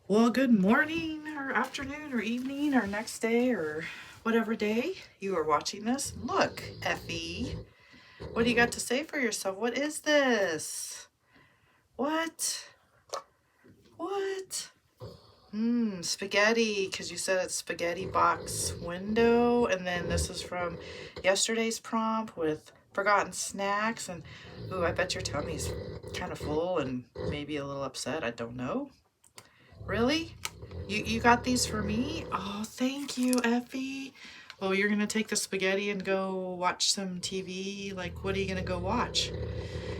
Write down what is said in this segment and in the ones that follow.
Well, good morning or afternoon or evening or next day or whatever day you are watching this. Look, Effie, what do you got to say for yourself? What is this? What? What? Spaghetti, because you said it's spaghetti box window. And then this is from yesterday's prompt with forgotten snacks. And, ooh, I bet your tummy's kind of full and maybe a little upset. I don't know. Really? You got these for me? Oh, thank you, Effie. Oh, you're gonna take the spaghetti and go watch some TV? Like, what are you gonna go watch?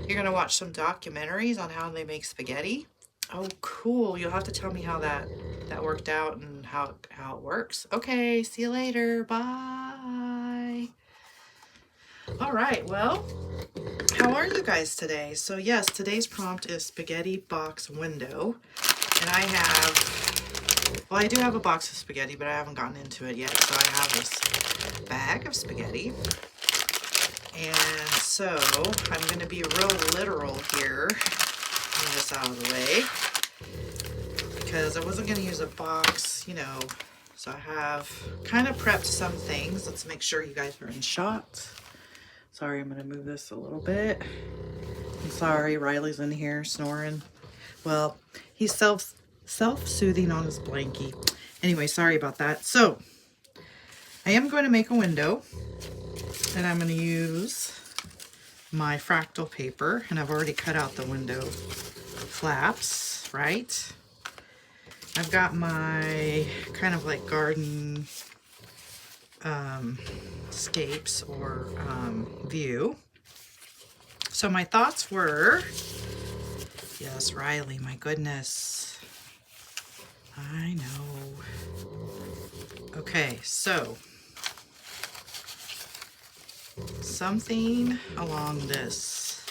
You're gonna watch some documentaries on how they make spaghetti? Oh, cool. You'll have to tell me how that worked out and how it works. Okay, see you later. Bye. All right, well, how are you guys today? So yes, today's prompt is spaghetti box window. And well, I do have a box of spaghetti, but I haven't gotten into it yet. So I have this bag of spaghetti. And so I'm going to be real literal here. Move this out of the way. Because I wasn't going to use a box, So I have kind of prepped some things. Let's make sure you guys are in shot. Sorry, I'm going to move this a little bit. I'm sorry, Riley's in here snoring. Well, he's self-soothing on his blankie. Anyway, sorry about that. So, I am going to make a window, and I'm going to use my fractal paper, and I've already cut out the window flaps, right? I've got my kind of like garden scapes or view. So my thoughts were, yes, Riley, my goodness. I know. Okay, so something along this.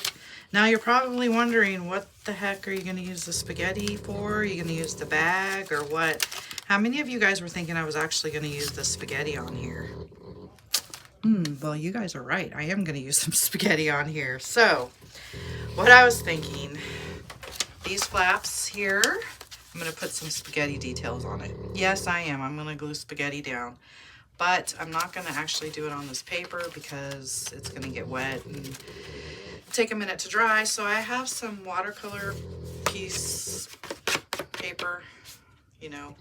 Now you're probably wondering, what the heck are you going to use the spaghetti for? Are you going to use the bag or what? How many of you guys were thinking I was actually going to use the spaghetti on here? Well, you guys are right. I am going to use some spaghetti on here. So, what I was thinking, these flaps here, I'm going to put some spaghetti details on it. Yes, I am. I'm going to glue spaghetti down. But I'm not going to actually do it on this paper because it's going to get wet and take a minute to dry. So I have some watercolor piece paper,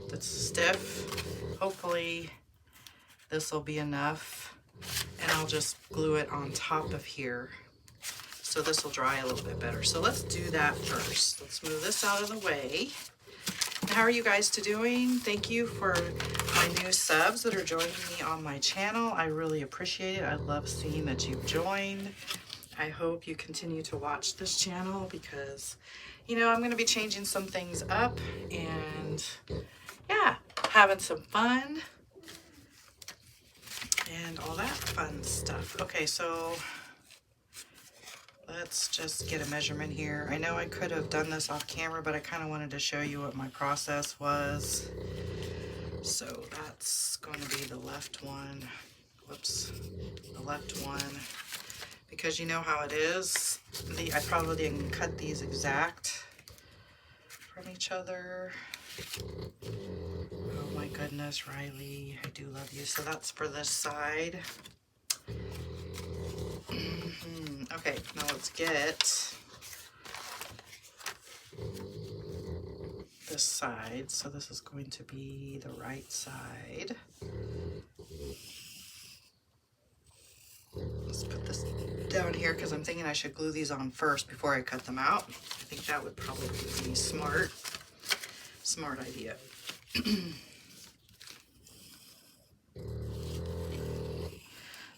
that's stiff. Hopefully this will be enough. And I'll just glue it on top of here. So this will dry a little bit better. So let's do that first. Let's move this out of the way. How are you guys doing? Thank you for my new subs that are joining me on my channel. I really appreciate it. I love seeing that you've joined. I hope you continue to watch this channel because, I'm going to be changing some things up and, yeah, having some fun and all that fun stuff. Okay, so let's just get a measurement here. I know I could have done this off camera, but I kind of wanted to show you what my process was. So that's going to be the left one. Whoops, the left one. Because you know how it is. I probably didn't cut these exact from each other. Oh my goodness, Riley, I do love you. So that's for this side. Okay, now let's get this side. So this is going to be the right side. Let's put this down here because I'm thinking I should glue these on first before I cut them out. I think that would probably be smart idea.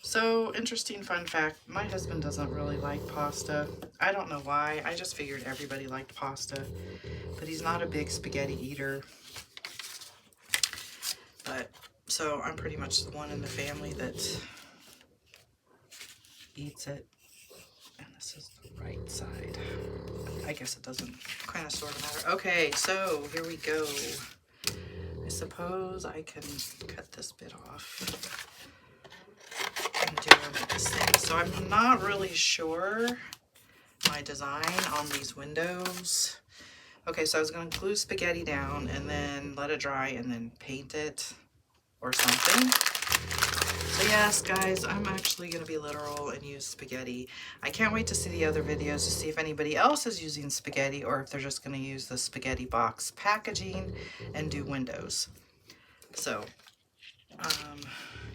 So, interesting fun fact, my husband doesn't really like pasta. I don't know why. I just figured everybody liked pasta, but he's not a big spaghetti eater. But, so I'm pretty much the one in the family that eats it. And this is the right side. I guess it doesn't kind of sort of matter. Okay, so here we go. I suppose I can cut this bit off and do this thing. So I'm not really sure my design on these windows. Okay, so I was going to glue spaghetti down and then let it dry and then paint it or something. So yes, guys, I'm actually going to be literal and use spaghetti. I can't wait to see the other videos to see if anybody else is using spaghetti or if they're just going to use the spaghetti box packaging and do windows. So,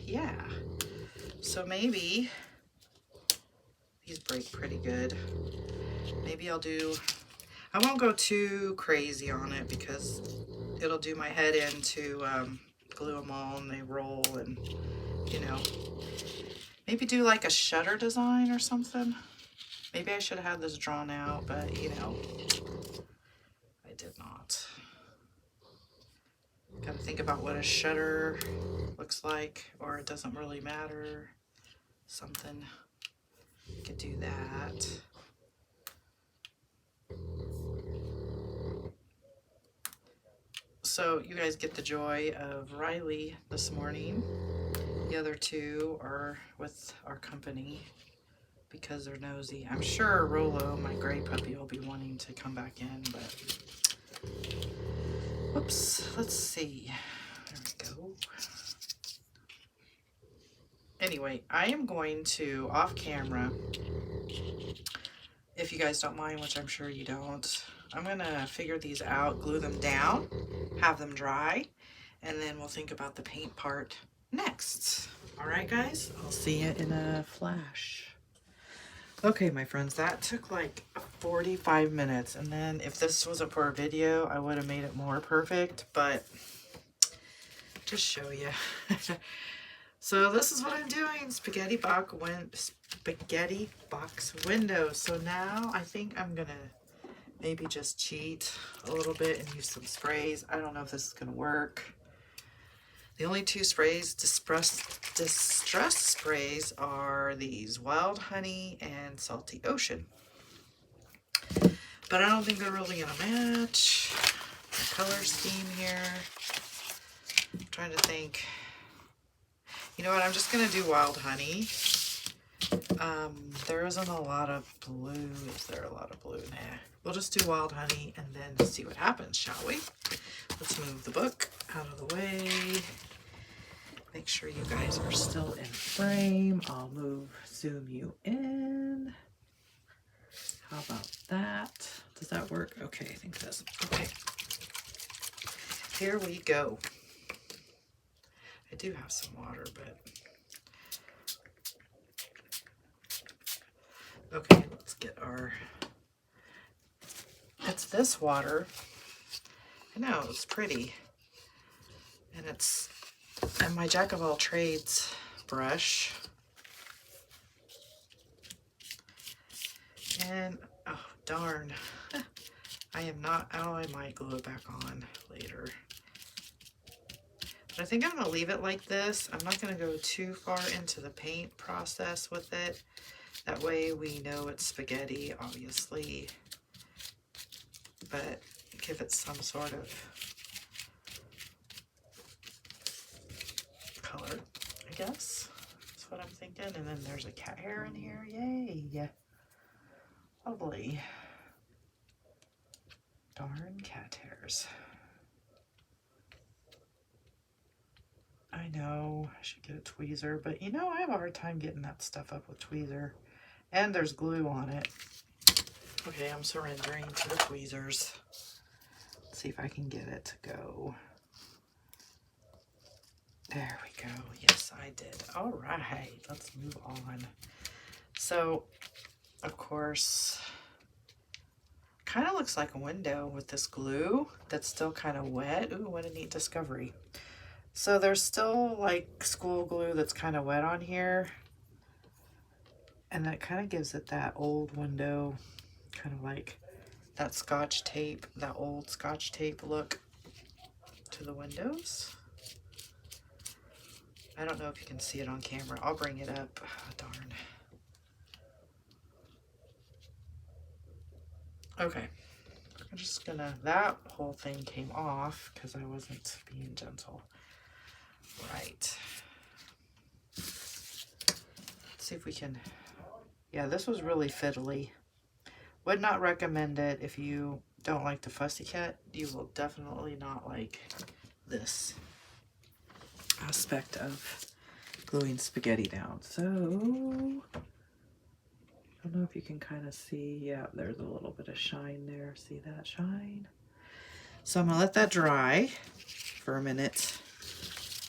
yeah. So maybe these break pretty good. Maybe I'll do... I won't go too crazy on it because it'll do my head in to glue them all and they roll and, you know. Maybe do like a shutter design or something. Maybe I should have had this drawn out, but, you know, I did not. Gotta think about what a shutter looks like, or it doesn't really matter. Something. Could do that. So you guys get the joy of Riley this morning. The other two are with our company because they're nosy. I'm sure Rolo, my gray puppy, will be wanting to come back in, but whoops, let's see. There we go. Anyway, I am going to, off camera, if you guys don't mind, which I'm sure you don't, I'm gonna figure these out, glue them down, have them dry, and then we'll think about the paint part next. All right, guys, I'll see you in a flash. Okay, my friends, that took like 45 minutes, and then if this wasn't for a video, I would have made it more perfect, but just show you. So this is what I'm doing, spaghetti box windows. So now I think I'm gonna maybe just cheat a little bit and use some sprays. I don't know if this is gonna work. The only two sprays, distress sprays, are these Wild Honey and Salty Ocean. But I don't think they're really gonna match the color scheme here. I'm trying to think. You know what, I'm just gonna do Wild Honey. There isn't a lot of blue. Is there a lot of blue? Nah. We'll just do Wild Honey and then see what happens, shall we? Let's move the book out of the way. Make sure you guys are still in frame. I'll zoom you in. How about that? Does that work? Okay, I think it does. Okay. Here we go. I do have some water, but... Okay, let's get our... It's this water. I know, it's pretty. And it's... And my Jack of all trades brush. And, oh, darn. I am not... Oh, I might glue it back on later. But I think I'm going to leave it like this. I'm not going to go too far into the paint process with it. That way we know it's spaghetti, obviously. But give it some sort of color, I guess. That's what I'm thinking. And then there's a cat hair in here. Yay. Lovely. Darn cat hairs. I know, I should get a tweezer, but you know, I have a hard time getting that stuff up with tweezer. And there's glue on it. Okay, I'm surrendering to the tweezers. Let's see if I can get it to go. There we go. Yes, I did. All right, let's move on. So, of course, kind of looks like a window with this glue that's still kind of wet. Ooh, what a neat discovery. So there's still like school glue that's kind of wet on here. And that kind of gives it that old window, kind of like that Scotch tape, that old Scotch tape look to the windows. I don't know if you can see it on camera. I'll bring it up. Oh, darn. Okay. I'm just gonna, that whole thing came off because I wasn't being gentle. Right. Let's see if we can, yeah, this was really fiddly. Would not recommend it if you don't like the Fussy Cat, you will definitely not like this aspect of gluing spaghetti down. So, I don't know if you can kind of see. Yeah, there's a little bit of shine there. See that shine? So I'm going to let that dry for a minute.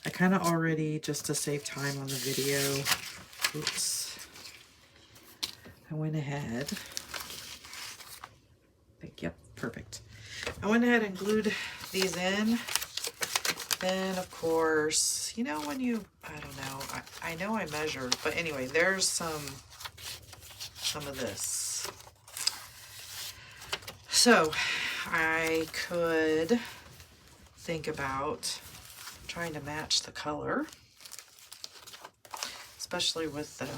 I kind of already, just to save time on the video, oops, I went ahead. Yep, perfect. I went ahead and glued these in. Then, of course, you know when you, I don't know, I know I measured, but anyway, there's some of this. So, I could think about trying to match the color, especially with the,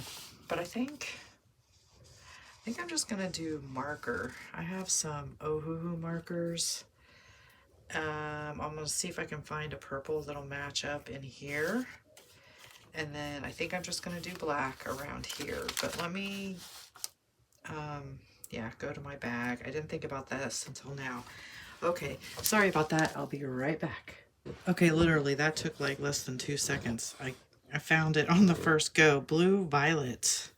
but I think I'm just gonna do marker. I have some Ohuhu markers. I'm gonna see if I can find a purple that'll match up in here. And then I think I'm just gonna do black around here. But let me, yeah, go to my bag. I didn't think about this until now. Okay, sorry about that. I'll be right back. Okay, literally, that took like less than 2 seconds. I found it on the first go. Blue violet.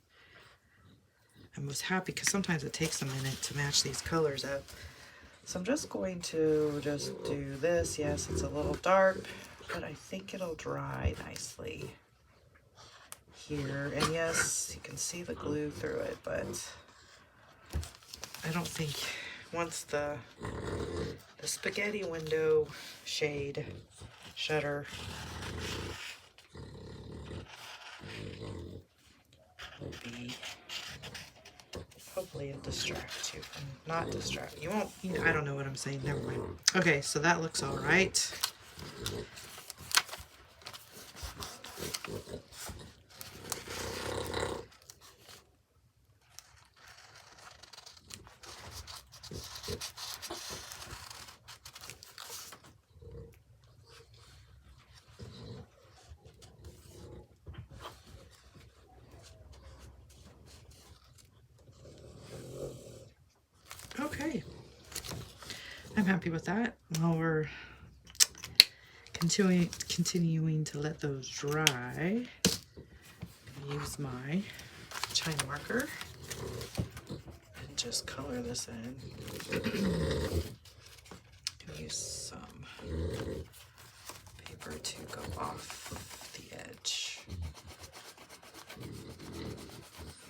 I was happy because sometimes it takes a minute to match these colors up. So I'm just going to just do this. Yes, it's a little dark, but I think it'll dry nicely here. And yes, you can see the glue through it, but I don't think once the spaghetti window shade shutter will be, hopefully it'll distract you from, not distract, you won't, you know, I don't know what I'm saying, never mind. Okay, so that looks all right. Okay, I'm happy with that. While we're continuing to let those dry, use my China marker and just color this in. Use some paper to go off the edge.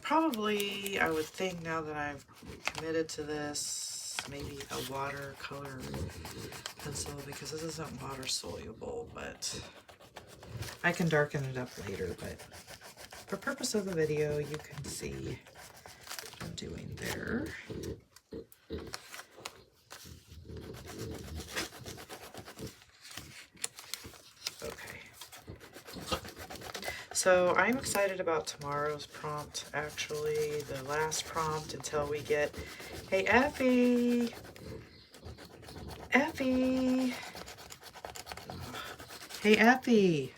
Probably, I would think, now that I've committed to this, maybe a watercolor pencil, because this isn't water soluble, but I can darken it up later. But for purpose of the video, you can see what I'm doing there. So I'm excited about tomorrow's prompt, actually, the last prompt until we get, hey, Ephie, Ephie, hey, Ephie,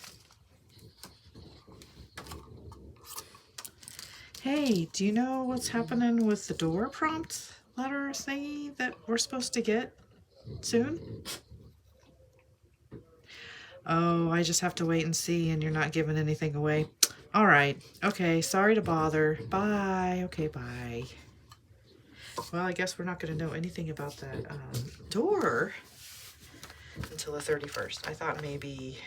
hey, do you know what's happening with the door prompt letter thingy that we're supposed to get soon? Oh, I just have to wait and see, and you're not giving anything away. All right. Okay, sorry to bother. Bye. Okay, bye. Well, I guess we're not going to know anything about that door until the 31st. I thought maybe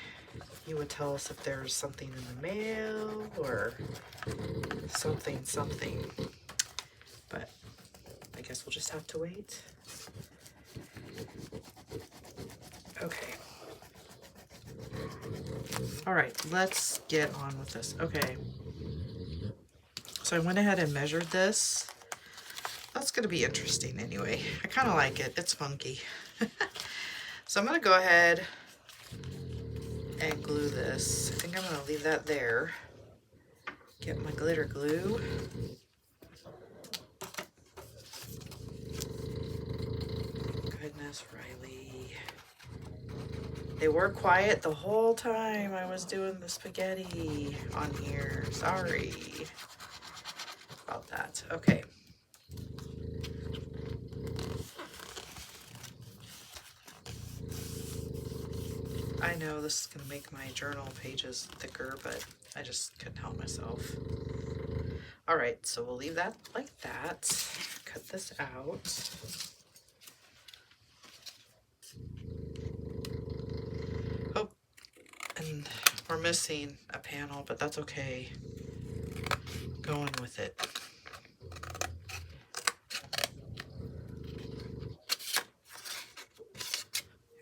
you would tell us if there's something in the mail or something. But I guess we'll just have to wait. Okay. All right, let's get on with this. Okay, so I went ahead and measured this. That's going to be interesting anyway. I kind of like it. It's funky. So I'm going to go ahead and glue this. I think I'm going to leave that there. Get my glitter glue. Goodness, Riley. They were quiet the whole time I was doing the spaghetti on here. Sorry about that. Okay. I know this is going to make my journal pages thicker, but I just couldn't help myself. All right, so we'll leave that like that. Cut this out. Oh, and we're missing a panel, but that's okay. Going with it.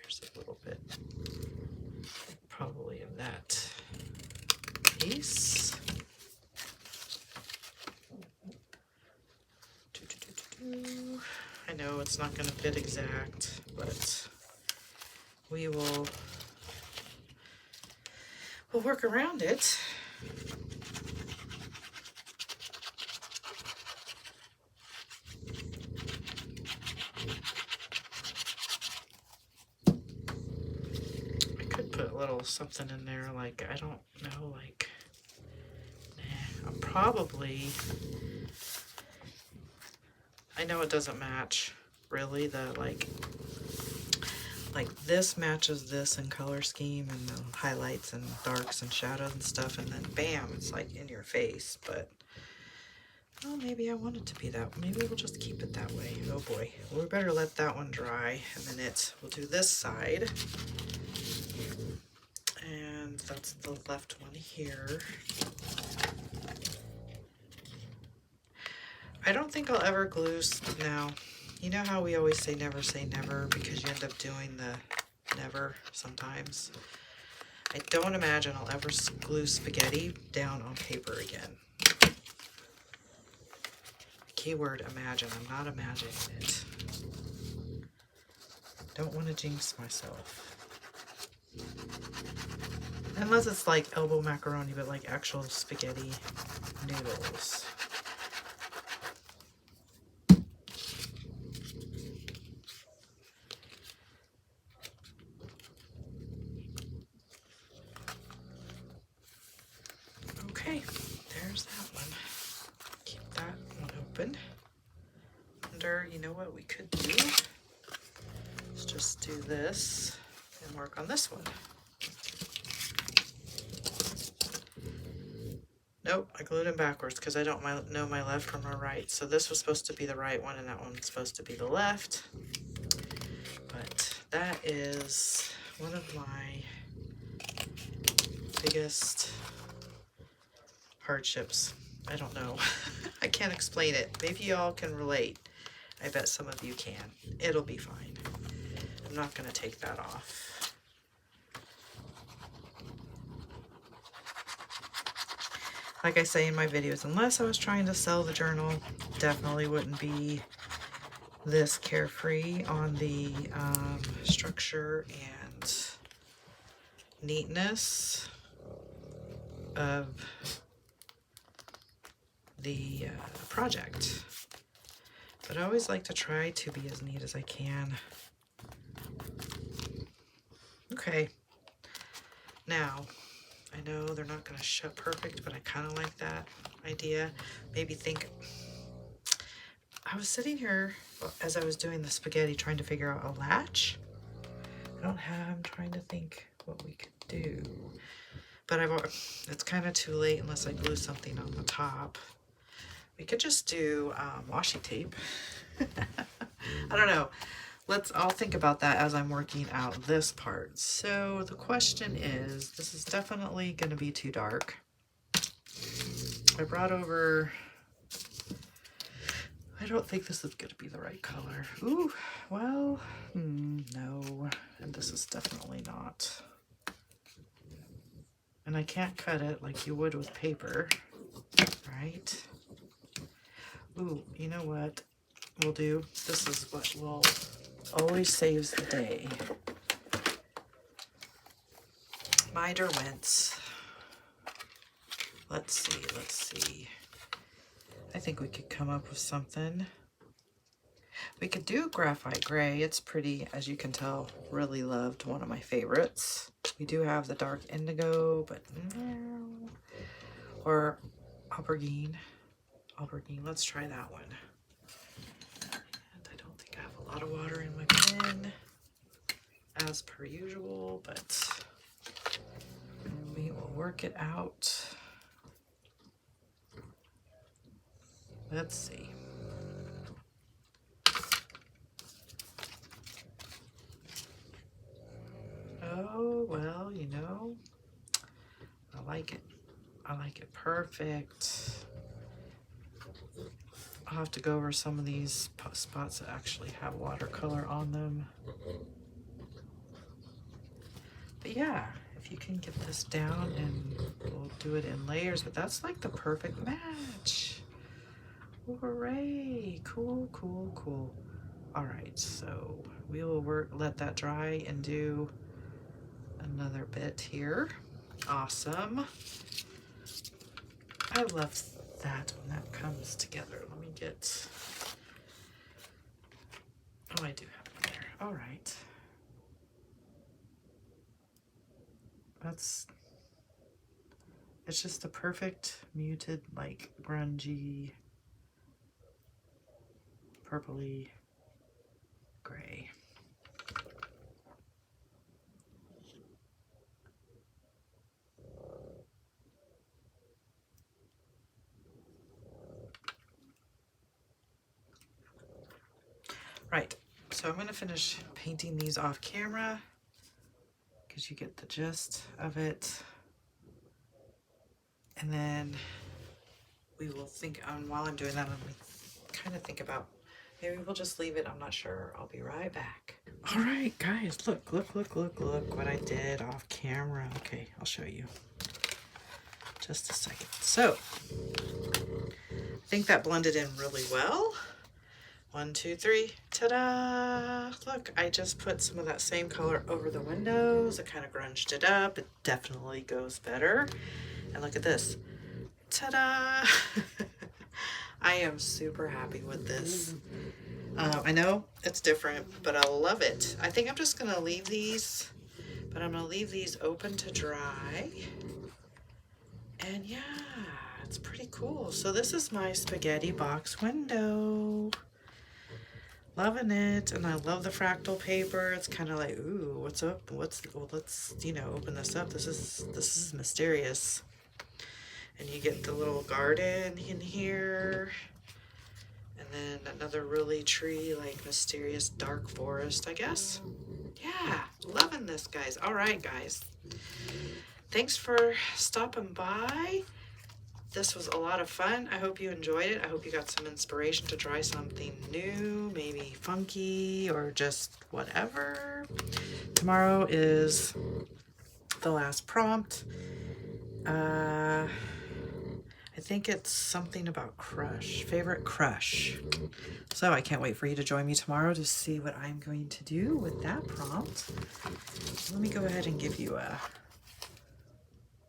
Here's a little bit, probably of that piece. I know it's not going to fit exact, but we'll work around it. I could put a little something in there, like, I don't know, like, nah, I'm probably, I know it doesn't match really, the like this matches this in color scheme and the highlights and darks and shadows and stuff, and then bam, it's like in your face. But well, maybe I want it to be that. Maybe we'll just keep it that way. Oh boy, we better let that one dry, and then we'll do this side, and that's the left one here. I don't think I'll ever glue now. You know how we always say never because you end up doing the never sometimes. I don't imagine I'll ever glue spaghetti down on paper again. Keyword imagine. I'm not imagining it. Don't want to jinx myself. Unless it's like elbow macaroni, but like actual spaghetti noodles. Okay, there's that one. Keep that one open. You know what we could do? Let's just do this and work on this one. Nope, I glued them backwards because I don't know my left from my right. So this was supposed to be the right one and that one was supposed to be the left. But that is one of my biggest hardships. I don't know. I can't explain it. Maybe y'all can relate. I bet some of you can. It'll be fine. I'm not going to take that off. Like I say in my videos, unless I was trying to sell the journal, definitely wouldn't be this carefree on the structure and neatness of the project. But I always like to try to be as neat as I can. Okay, now I know they're not going to show perfect, but I kind of like that idea. Maybe think, I was sitting here as I was doing the spaghetti trying to figure out a latch. I'm trying to think what we could do. But it's kind of too late unless I glue something on the top. We could just do washi tape. I don't know. I'll think about that as I'm working out this part. So the question is, this is definitely going to be too dark. I brought over, I don't think this is going to be the right color. Ooh, well, no. And this is definitely not. And I can't cut it like you would with paper, right? Ooh, you know what we'll do? This is what will always saves the day. My Derwents. Let's see. I think we could come up with something. We could do graphite gray. It's pretty, as you can tell, really loved, one of my favorites. We do have the dark indigo, but no. Or aubergine. Let's try that one. And I don't think I have a lot of water in my pen, as per usual, but work it out. Let's see. Oh, well, you know, I like it. I like it perfect. I'll have to go over some of these spots that actually have watercolor on them. But yeah, if you can get this down, and we'll do it in layers, but that's like the perfect match. Hooray! Cool, cool, cool. All right, so we will let that dry and do another bit here. Awesome. I love that when that comes together. Let me get, oh, I do have it there. All right. It's just the perfect muted, like grungy, purpley gray. Right, so I'm gonna finish painting these off camera because you get the gist of it. And then we will think on, while I'm doing that, I'm gonna kind of think about, maybe we'll just leave it, I'm not sure. I'll be right back. All right, guys, look what I did off camera. Okay, I'll show you. Just a second. So, I think that blended in really well. 1, 2, 3, ta-da! Look, I just put some of that same color over the windows. It kind of grunged it up. It definitely goes better. And look at this. Ta-da! I am super happy with this. I know it's different, but I love it. I think I'm just going to leave these, but I'm going to leave these open to dry. And yeah, it's pretty cool. So this is my spaghetti box window. Loving it. And I love the fractal paper. It's kind of like, ooh, what's up? Well, let's, you know, open this up. This is mysterious. And you get the little garden in here. And then another really tree, like mysterious dark forest, I guess. Yeah, loving this, guys. All right, guys. Thanks for stopping by. This was a lot of fun. I hope you enjoyed it. I hope you got some inspiration to try something new, maybe funky or just whatever. Tomorrow is the last prompt. I think it's something about crush, favorite crush. So I can't wait for you to join me tomorrow to see what I'm going to do with that prompt. Let me go ahead and give you a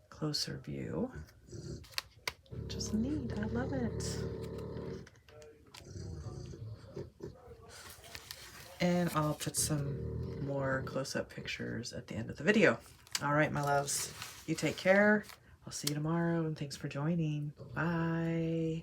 closer view. Just neat, I love it. And I'll put some more close-up pictures at the end of the video. All right, my loves, you take care. I'll see you tomorrow, and thanks for joining. Bye.